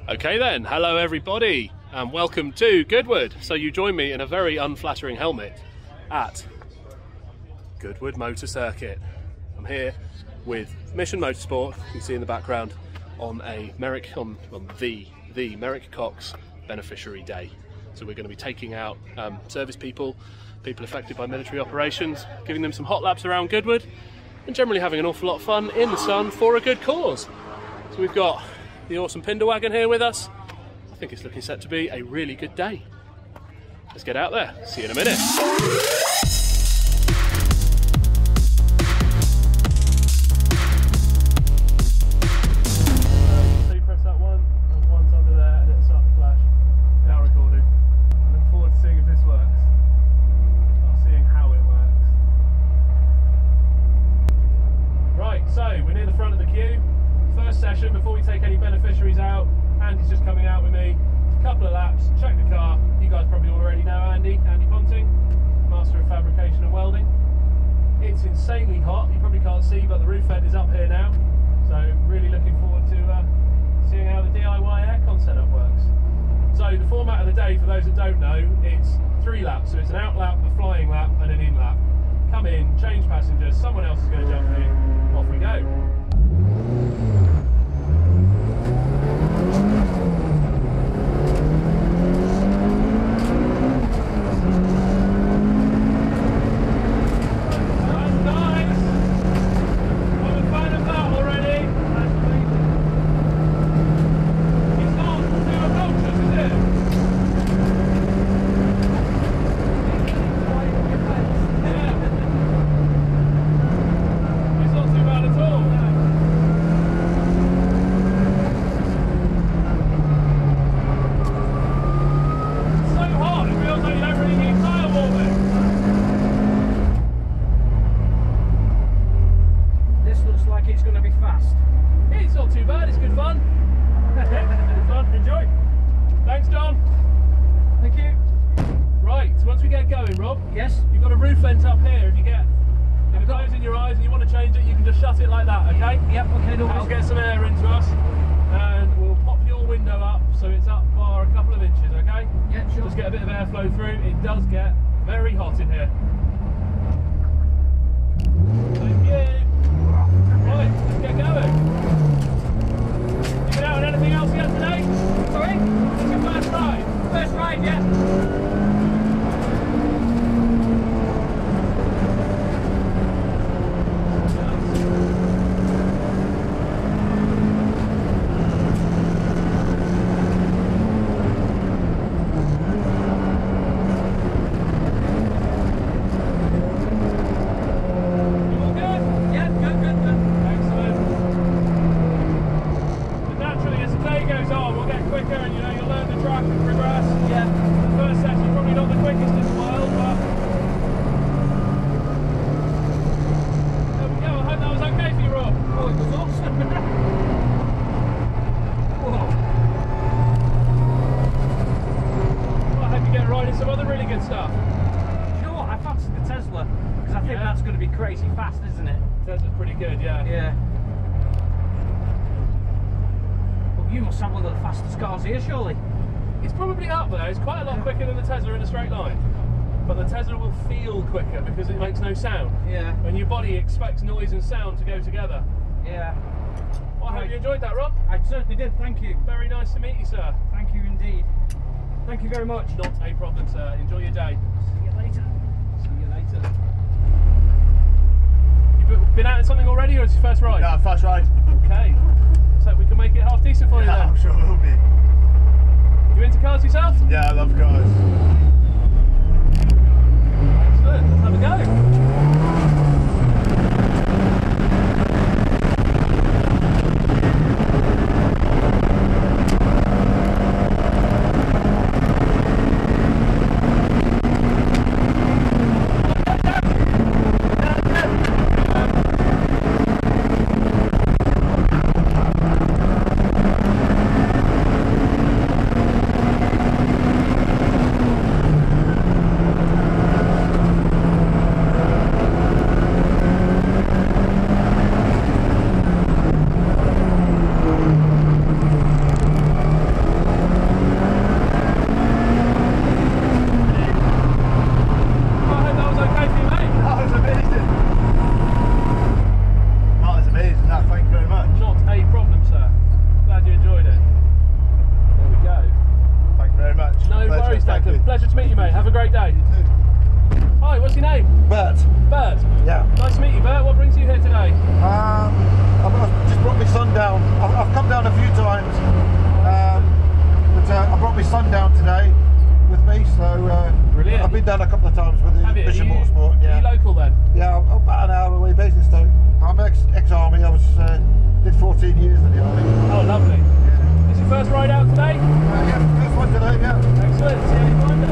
Okay then, hello everybody and welcome to Goodwood. So you join me in a very unflattering helmet at Goodwood Motor Circuit. I'm here with Mission Motorsport, you can see in the background, on the Merrick Cox Beneficiary Day. So we're going to be taking out service people affected by military operations, giving them some hot laps around Goodwood and generally having an awful lot of fun in the sun for a good cause. So we've got the awesome Pinder wagon here with us. I think it's looking set to be a really good day. Let's get out there. See you in a minute. So you press that one, and one's under there, and it'll start to flash. Now recording. I look forward to seeing if this works. Or seeing how it works. Right, so we're near the front of the queue. First session before we take any beneficiaries out. Andy's just coming out with me. A couple of laps, check the car. You guys probably already know Andy Ponting, master of fabrication and welding. It's insanely hot, you probably can't see, but the roof vent is up here now. So really looking forward to seeing how the DIY aircon setup works. So the format of the day, for those that don't know, it's 3 laps. So it's an out lap, a flying lap and an in lap. Come in, change passengers, someone else is going to jump in, off we go. Expects noise and sound to go together. Yeah. Well, I hope you enjoyed that, Rob. I certainly did, thank you. Very nice to meet you, sir. Thank you indeed. Thank you very much. Not a problem, sir. Enjoy your day. See you later. See you later. You've been out in something already, or is it your first ride? No, first ride. Okay. Let's hope we can make it half decent for you then. I'm sure it will be. You into cars yourself? Yeah, I love cars. Excellent. Let's have a go. great day. Hi, what's your name? Bert. Bert. Yeah. Nice to meet you, Bert. What brings you here today? I've just brought my son down. I've come down a few times, but I brought my son down today with me. So Brilliant. I've been down a couple of times with the Bishop Motorsport. Yeah. Are you local then? Yeah, I'm about an hour away, based in Stoke. I'm ex-army. I was did 14 years in the army. Oh, lovely. Yeah. This your first ride out today? Yeah, first one today. Yeah. Excellent. See how you find it.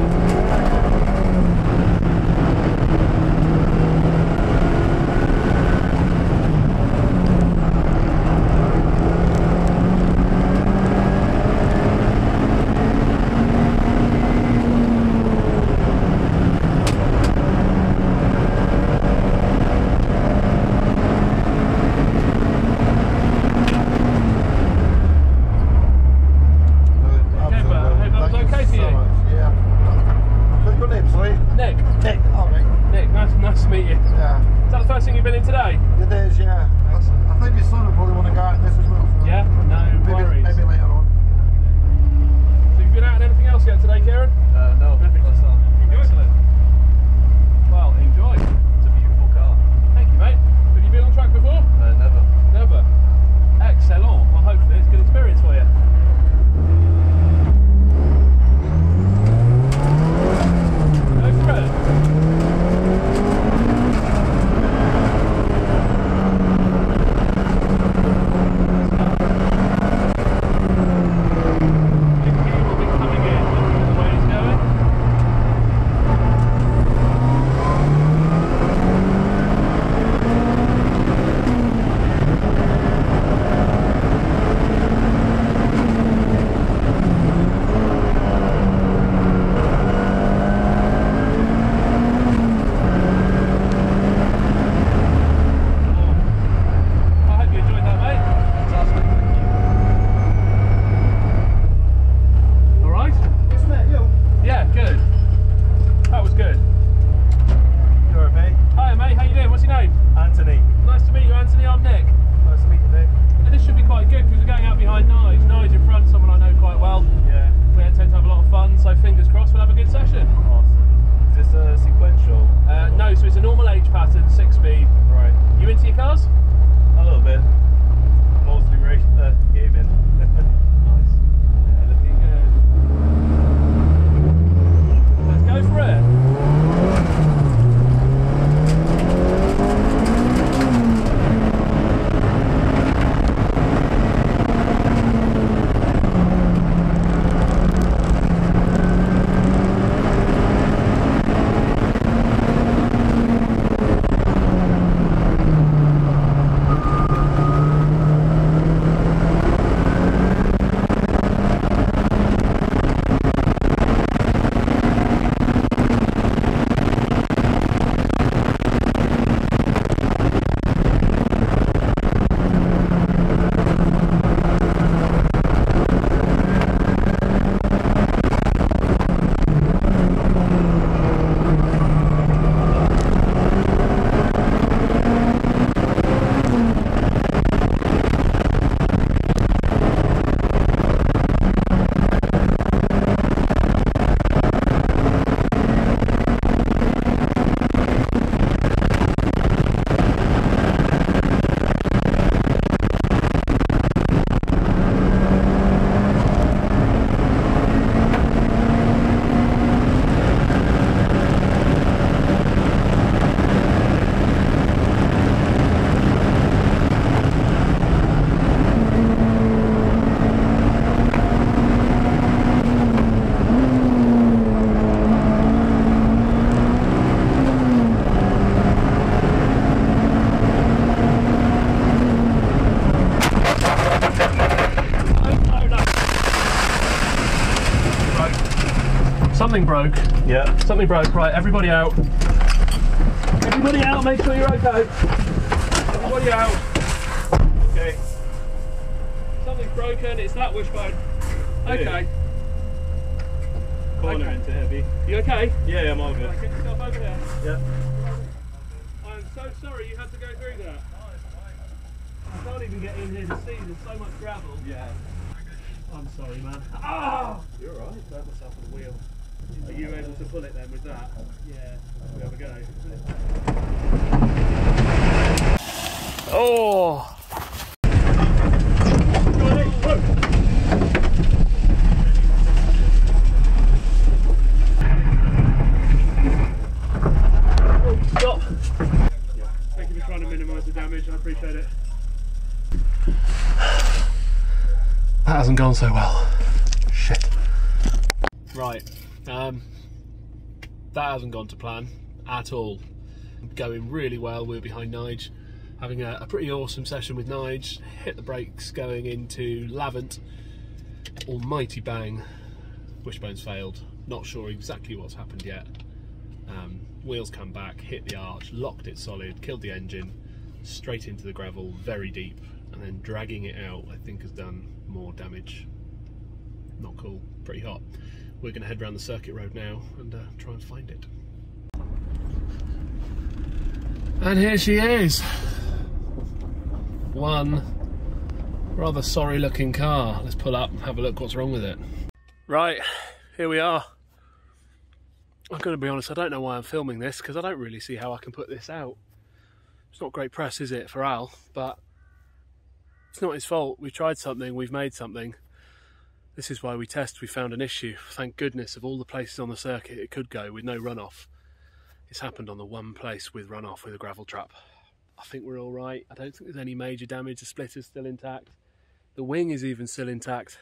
Nice to meet you. Yeah. Is that the first thing you've been in today? It is, yeah. I think my son will probably want to go out in this as well. So yeah? No worries. Maybe later on. So you've been out in anything else yet today, Kieran? No. Nothing. Excellent. Well, enjoy. It's a beautiful car. Thank you, mate. Have you been on track before? Never. Never. Excellent. Well, hopefully it's a good experience for you. Go for it. Something broke. Yeah. Something broke. Right, everybody out. Everybody out, make sure you're okay. Everybody out. Okay. Something's broken, it's that wishbone. Okay. Corner into heavy. You okay? Yeah, I'm all good. Right, get yourself over here. Yeah. I'm so sorry you had to go through that. I can't even get in here to see, there's so much gravel. Yeah. I'm sorry, man. Ah! You're alright. Hurt myself on the wheel. Are you able to pull it then with that? Yeah. We have a go. Oh! Stop! Thank you for trying to minimise the damage, I appreciate it. That hasn't gone so well. Shit. Right, that hasn't gone to plan at all. Going really well, we're behind Nige, having a pretty awesome session with Nige, hit the brakes going into Lavant, almighty bang, wishbone's failed, not sure exactly what's happened yet. Wheels come back, hit the arch, locked it solid, killed the engine, straight into the gravel, very deep, and then dragging it out I think has done more damage. Not cool, pretty hot. We're going to head around the circuit road now and try and find it. And here she is. One rather sorry looking car. Let's pull up and have a look what's wrong with it. Right, here we are. I'm going to be honest, I don't know why I'm filming this because I don't really see how I can put this out. It's not great press, is it, for Al? But it's not his fault. We've tried something, we've made something. This is why we test. We found an issue. Thank goodness, of all the places on the circuit it could go with no runoff, it's happened on the one place with runoff with a gravel trap. I think we're all right. I don't think there's any major damage. The splitter's still intact. The wing is even still intact.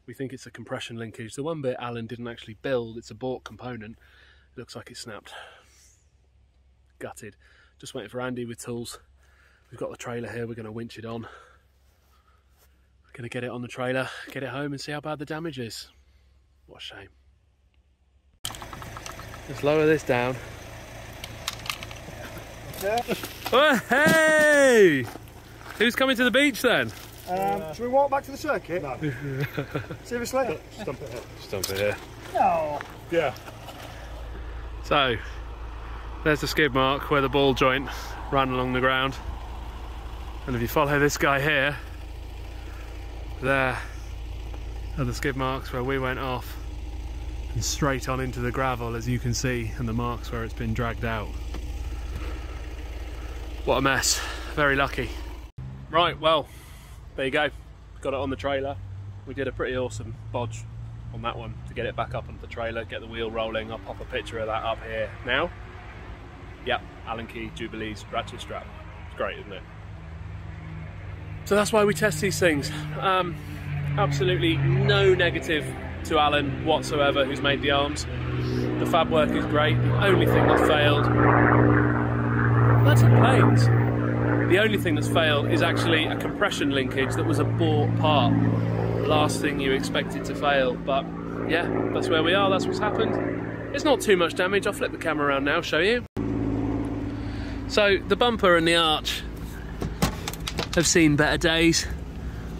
We think it's a compression linkage. The one bit Alan didn't actually build, it's a bought component. It looks like it snapped. Gutted. Just waiting for Andy with tools. We've got the trailer here, we're going to winch it on. We're going to get it on the trailer, get it home and see how bad the damage is. What a shame. Let's lower this down. Yeah. Oh, hey! Who's coming to the beach then? Should we walk back to the circuit? No. Seriously? Stump it here. Stump it here. No. Yeah. So, there's the skid mark where the ball joint ran along the ground. And if you follow this guy here, there are the skid marks where we went off and straight on into the gravel, as you can see, and the marks where it's been dragged out. What a mess. Very lucky. Right, well, there you go. Got it on the trailer. We did a pretty awesome bodge on that one to get it back up onto the trailer, get the wheel rolling. I'll pop a picture of that up here now. Yep, Allen key, Jubilees, ratchet strap. It's great, isn't it? So that's why we test these things. Absolutely no negative to Alan whatsoever, who's made the arms. The fab work is great. The only thing that failed, that's in planes. The only thing that's failed is actually a compression linkage that was a bought part. Last thing you expected to fail, but yeah, that's where we are, that's what's happened. It's not too much damage. I'll flip the camera around now, show you. So the bumper and the arch have seen better days.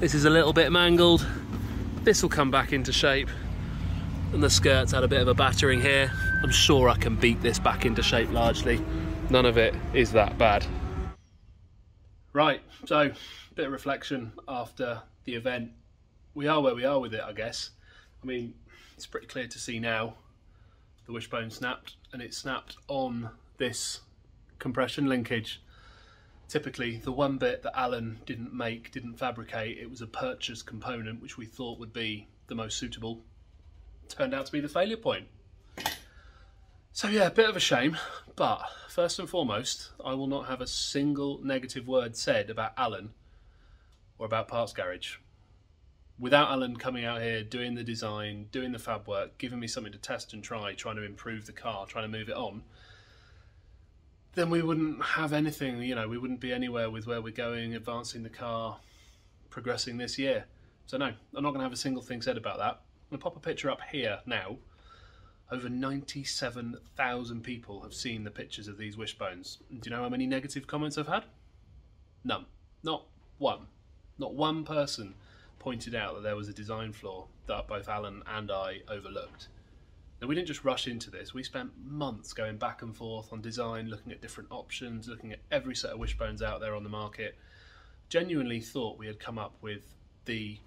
This is a little bit mangled. This will come back into shape. And the skirt's had a bit of a battering here. I'm sure I can beat this back into shape largely. None of it is that bad. Right, so a bit of reflection after the event. We are where we are with it, I guess. I mean, it's pretty clear to see now the wishbone snapped, and it snapped on this compression linkage. Typically, the one bit that Alan didn't make, didn't fabricate, it was a purchased component which we thought would be the most suitable. Turned out to be the failure point. So yeah, a bit of a shame, but first and foremost, I will not have a single negative word said about Alan or about Parts Garage. Without Alan coming out here, doing the design, doing the fab work, giving me something to test and try, trying to improve the car, trying to move it on, then we wouldn't have anything, you know, we wouldn't be anywhere with where we're going, advancing the car, progressing this year. So no, I'm not going to have a single thing said about that. I'm going to pop a picture up here now. Over 97,000 people have seen the pictures of these wishbones. And do you know how many negative comments I've had? None. Not one. Not one person pointed out that there was a design flaw that both Alan and I overlooked. Now, we didn't just rush into this. We spent months going back and forth on design, looking at different options, looking at every set of wishbones out there on the market. Genuinely thought we had come up with the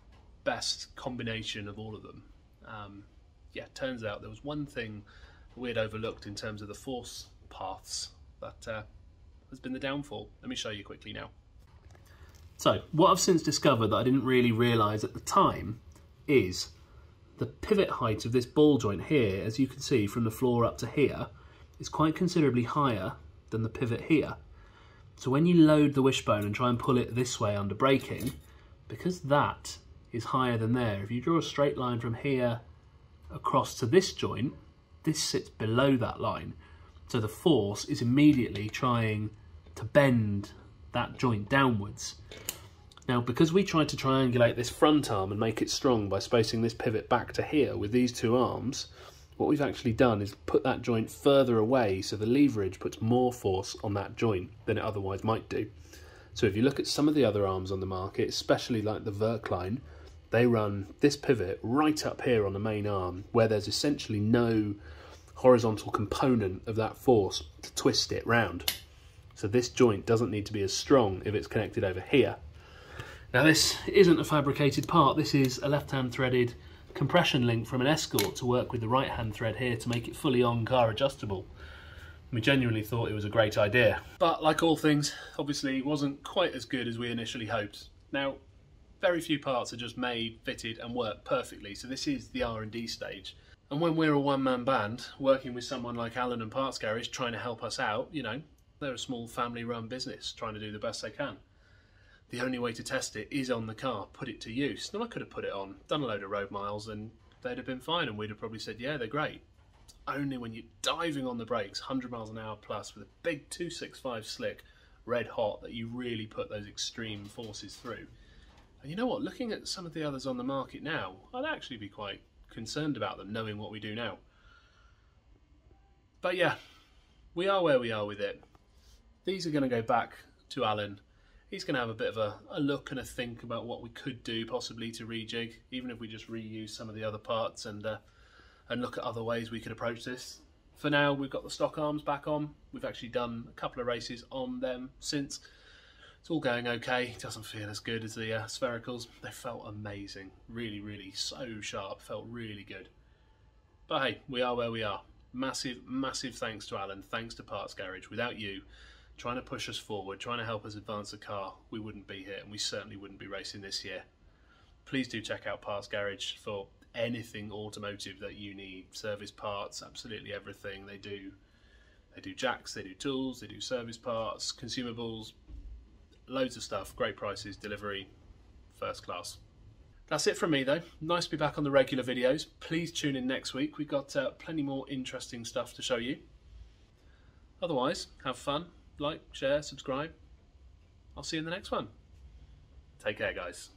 best combination of all of them. yeah, turns out there was one thing we had overlooked in terms of the force paths that has been the downfall. Let me show you quickly now. So, what I've since discovered that I didn't really realise at the time is the pivot height of this ball joint here, as you can see from the floor up to here, is quite considerably higher than the pivot here. So when you load the wishbone and try and pull it this way under braking, because that is higher than there, if you draw a straight line from here across to this joint, this sits below that line. So the force is immediately trying to bend that joint downwards. Now, because we tried to triangulate this front arm and make it strong by spacing this pivot back to here with these two arms, what we've actually done is put that joint further away, so the leverage puts more force on that joint than it otherwise might do. So if you look at some of the other arms on the market, especially like the Verkline, they run this pivot right up here on the main arm, where there's essentially no horizontal component of that force to twist it round. So this joint doesn't need to be as strong if it's connected over here. Now this isn't a fabricated part, this is a left-hand threaded compression link from an Escort to work with the right-hand thread here to make it fully on-car adjustable. We genuinely thought it was a great idea. But like all things, obviously it wasn't quite as good as we initially hoped. Now, very few parts are just made, fitted and work perfectly, so this is the R&D stage. And when we're a one-man band, working with someone like Alan and Parts Garage trying to help us out, you know, they're a small family-run business trying to do the best they can. The only way to test it is on the car, put it to use. Now I could have put it on, done a load of road miles and they'd have been fine and we'd have probably said, yeah, they're great. It's only when you're diving on the brakes, 100 miles an hour plus with a big 265 slick, red hot, that you really put those extreme forces through. And you know what, looking at some of the others on the market now, I'd actually be quite concerned about them, knowing what we do now. But yeah, we are where we are with it. These are going to go back to Alan. He's going to have a bit of a look and a think about what we could do possibly to rejig, even if we just reuse some of the other parts and look at other ways we could approach this. For now, we've got the stock arms back on. We've actually done a couple of races on them since. It's all going okay. It doesn't feel as good as the sphericals. They felt amazing. Really, really so sharp. Felt really good. But hey, we are where we are. Massive, massive thanks to Alan. Thanks to Parts Garage. Without you trying to push us forward, trying to help us advance the car, we wouldn't be here, and we certainly wouldn't be racing this year. Please do check out Parts Garage for anything automotive that you need. Service parts, absolutely everything. They do jacks, they do tools, they do service parts, consumables, loads of stuff, great prices, delivery, first class. That's it from me though. Nice to be back on the regular videos. Please tune in next week. We've got plenty more interesting stuff to show you. Otherwise, have fun. Like, share, subscribe. I'll see you in the next one. Take care, guys.